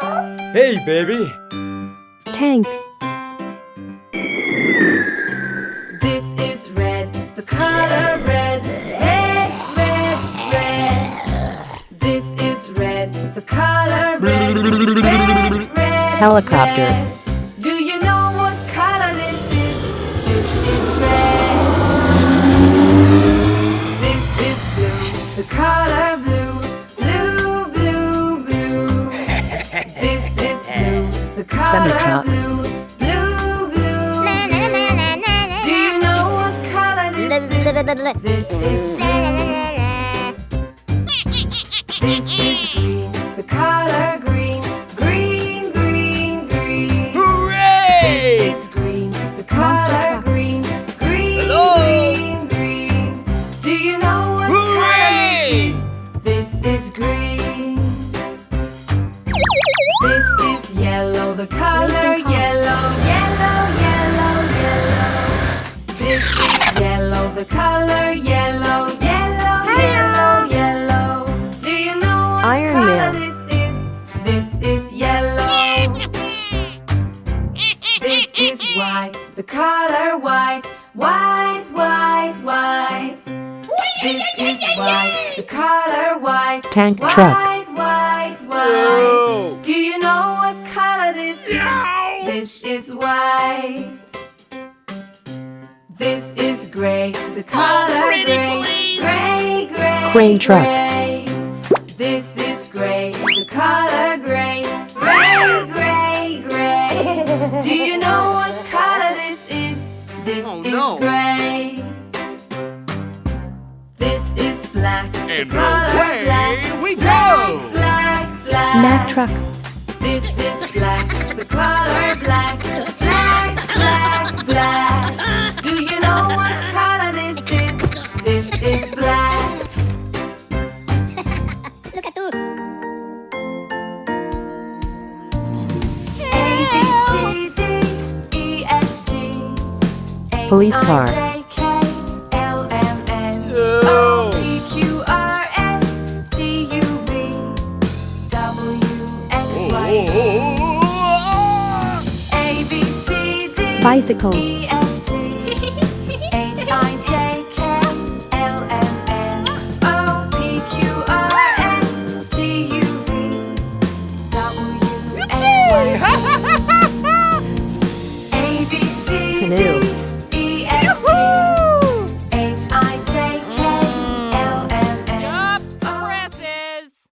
Hey, baby. Tank. This is red, the color red. Red, red, red. This is red, the color red. Red, red, Helicopter. red. Do you know what color this is? This is red. This is blue, the color blue. Blue, blue, blue. This is blue, the color Semi-truck. blue. Blue, blue. Do you know what color this is? This is blue. This is green, the color green. Green, green, green. Hooray! This is green, the color green. Green, Hello? green, green. Do you know what Hooray! color this is? This is green. This is yellow, the color yellow. Yellow, yellow, yellow. This is yellow, the color yellow. Yellow, yellow, yellow. Do you know what Iron color Man. this is? This is yellow. This is white, the color white. White, white, white. This is white, the color white. Tank White, truck. white, white. No. Do you know what color this is? This is white. This is gray, the color pretty gray. please. Gray, gray, Crane truck. gray. This is gray, the color gray. Gray, gray, gray. Do you know what color this is? This Oh, is no. gray. This is black, the And color away black. we Black, go. black, black. Mack truck. This is black, the color black. Black, black, black. Do you know what color this is? This is black. Look at you. A, B, C, D, E, F, G, H, Police I, car. J, K, L, M, N, O, No. P, Q, R, S, T, U, V, W, X, Y, Z. A, B, C, D, Bicycle. E, F,